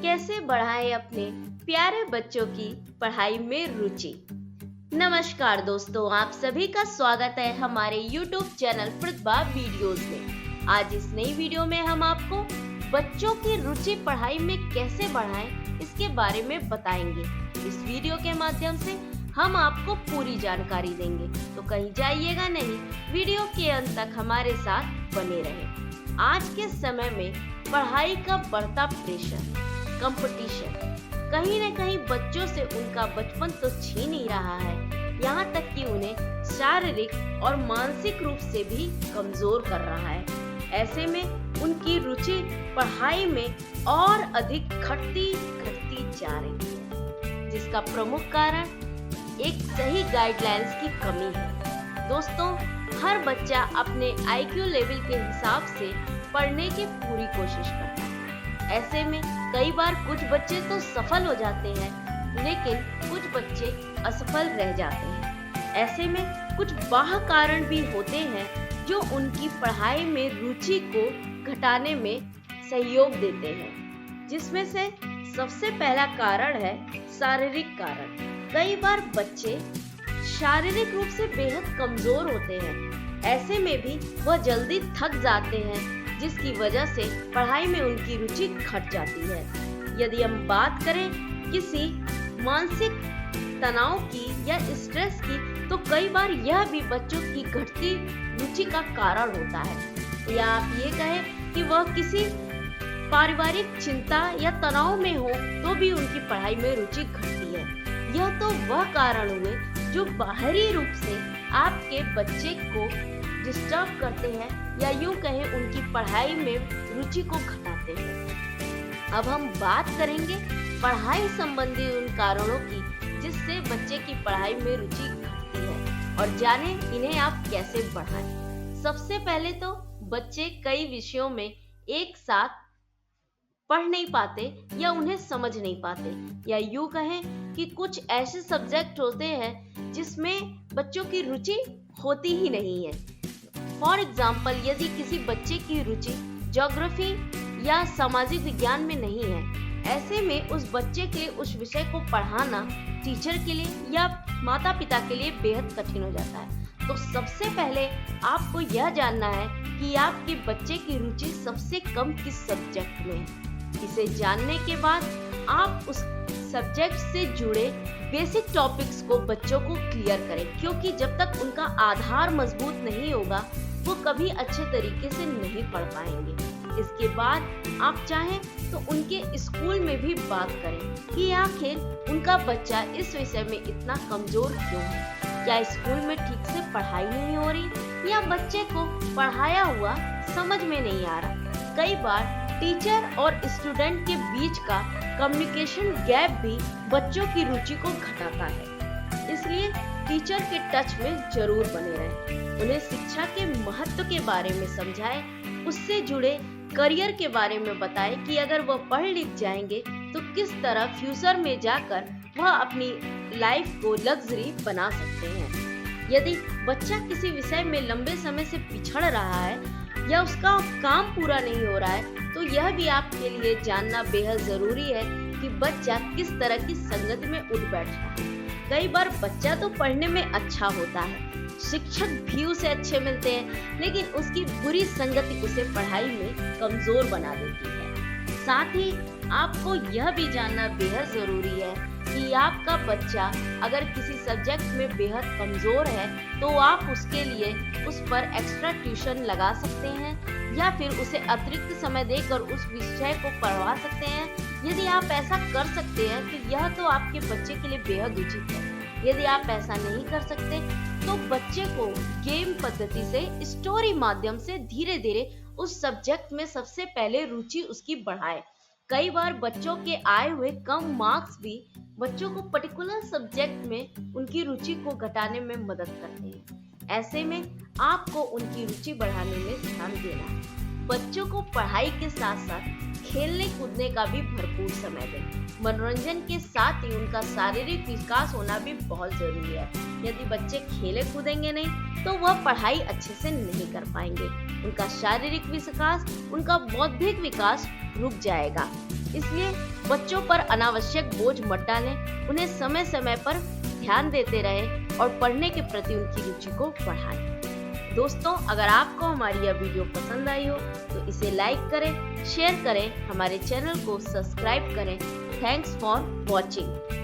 कैसे बढ़ाएं अपने प्यारे बच्चों की पढ़ाई में रुचि। नमस्कार दोस्तों, आप सभी का स्वागत है हमारे YouTube चैनल प्रतिभा वीडियोस में। आज इस नई वीडियो में हम आपको बच्चों की रुचि पढ़ाई में कैसे बढ़ाएं इसके बारे में बताएंगे। इस वीडियो के माध्यम से हम आपको पूरी जानकारी देंगे, तो कहीं जाइएगा नहीं, वीडियो के अंत तक हमारे साथ बने रहें। आज के समय में पढ़ाई का बढ़ता प्रेशर, कंपटीशन कहीं न कहीं बच्चों से उनका बचपन तो छीन ही रहा है, यहाँ तक कि उन्हें शारीरिक और मानसिक रूप से भी कमजोर कर रहा है। ऐसे में उनकी रुचि पढ़ाई में और अधिक घटती जा रही है, जिसका प्रमुख कारण एक सही गाइडलाइंस की कमी है। दोस्तों, हर बच्चा अपने IQ लेवल के हिसाब से पढ़ने की पूरी कोशिश करता है। ऐसे में कई बार कुछ बच्चे तो सफल हो जाते हैं, लेकिन कुछ बच्चे असफल रह जाते हैं। ऐसे में कुछ बाह्य कारण भी होते हैं जो उनकी पढ़ाई में रुचि को घटाने में सहयोग देते हैं, जिसमें से सबसे पहला कारण है शारीरिक कारण। कई बार बच्चे शारीरिक रूप से बेहद कमजोर होते हैं, ऐसे में भी वह जल्दी थक जाते हैं, जिसकी वजह से पढ़ाई में उनकी रुचि घट जाती है। यदि हम बात करें किसी मानसिक तनाव की या स्ट्रेस की, तो कई बार यह भी बच्चों की घटती रुचि का कारण होता है, या आप ये कहें कि वह किसी पारिवारिक चिंता या तनाव में हो तो भी उनकी पढ़ाई में रुचि घटती है। यह तो वह कारण हुए जो बाहरी रूप से आपके बच्चे को डिस्टर्ब करते हैं, या यूं कहें उनकी पढ़ाई में रुचि को घटाते हैं। अब हम बात करेंगे पढ़ाई संबंधी उन कारणों की जिससे बच्चे की पढ़ाई में रुचि घटती है, और जाने इन्हें आप कैसे बढ़ाएं। सबसे पहले तो बच्चे कई विषयों में एक साथ पढ़ नहीं पाते या उन्हें समझ नहीं पाते, या यूं कहें कि कुछ ऐसे सब्जेक्ट होते हैं जिसमें बच्चों की रुचि होती ही नहीं है। फॉर एग्जाम्पल, यदि किसी बच्चे की रुचि ज्योग्राफी या सामाजिक विज्ञान में नहीं है, ऐसे में उस बच्चे के उस विषय को पढ़ाना टीचर के लिए या माता पिता के लिए बेहद कठिन हो जाता है। तो सबसे पहले आपको यह जानना है कि आपके बच्चे की रुचि सबसे कम किस सब्जेक्ट में है। इसे जानने के बाद आप उस सब्जेक्ट से जुड़े बेसिक टॉपिक्स को बच्चों को क्लियर करें, क्योंकि जब तक उनका आधार मजबूत नहीं होगा वो कभी अच्छे तरीके से नहीं पढ़ पाएंगे। इसके बाद आप चाहें तो उनके स्कूल में भी बात करें कि आखिर उनका बच्चा इस विषय में इतना कमजोर क्यों है। क्या स्कूल में ठीक से पढ़ाई नहीं हो रही, या बच्चे को पढ़ाया हुआ समझ में नहीं आ रहा। कई बार टीचर और स्टूडेंट के बीच का कम्युनिकेशन गैप भी बच्चों की रुचि को घटाता है। इसलिए टीचर के टच में जरूर बने रहें, उन्हें शिक्षा के महत्व के बारे में समझाएं, उससे जुड़े करियर के बारे में बताएं कि अगर वह पढ़ लिख जाएंगे तो किस तरह फ्यूचर में जाकर वह अपनी लाइफ को लग्जरी बना सकते हैं। यदि बच्चा किसी विषय में लंबे समय से पिछड़ रहा है या उसका काम पूरा नहीं हो रहा है, तो यह भी आपके लिए जानना बेहद जरूरी है कि बच्चा किस तरह की संगत में उठ बैठ रहा है। कई बार बच्चा तो पढ़ने में अच्छा होता है, शिक्षक भी उसे अच्छे मिलते हैं, लेकिन उसकी बुरी संगति उसे पढ़ाई में कमजोर बना देती है। साथ ही आपको यह भी जानना बेहद जरूरी है कि आपका बच्चा अगर किसी सब्जेक्ट में बेहद कमजोर है, तो आप उसके लिए उस पर एक्स्ट्रा ट्यूशन लगा सकते हैं, या फिर उसे अतिरिक्त समय देकर उस विषय को पढ़वा सकते हैं। यदि आप ऐसा कर सकते हैं तो यह तो आपके बच्चे के लिए बेहद उचित है। यदि आप ऐसा नहीं कर सकते तो बच्चे को गेम पद्धति से, स्टोरी माध्यम से धीरे धीरे उस सब्जेक्ट में सबसे पहले रुचि उसकी बढ़ाए। कई बार बच्चों के आए हुए कम मार्क्स भी बच्चों को पर्टिकुलर सब्जेक्ट में उनकी रुचि को घटाने में मदद करते हैं। ऐसे में आपको उनकी रुचि बढ़ाने में ध्यान देना है। बच्चों को पढ़ाई के साथ साथ खेलने कूदने का भी भरपूर समय दें। मनोरंजन के साथ ही उनका शारीरिक विकास होना भी बहुत जरूरी है। यदि बच्चे खेले कूदेंगे नहीं तो वह पढ़ाई अच्छे से नहीं कर पाएंगे। उनका शारीरिक विकास, उनका बौद्धिक विकास रुक जाएगा। इसलिए बच्चों पर अनावश्यक बोझ मत डालें, उन्हें समय समय पर ध्यान देते रहें और पढ़ने के प्रति उनकी रुचि को बढ़ाएं। दोस्तों, अगर आपको हमारी यह वीडियो पसंद आई हो तो इसे लाइक करें, शेयर करें, हमारे चैनल को सब्सक्राइब करें। Thanks for watching.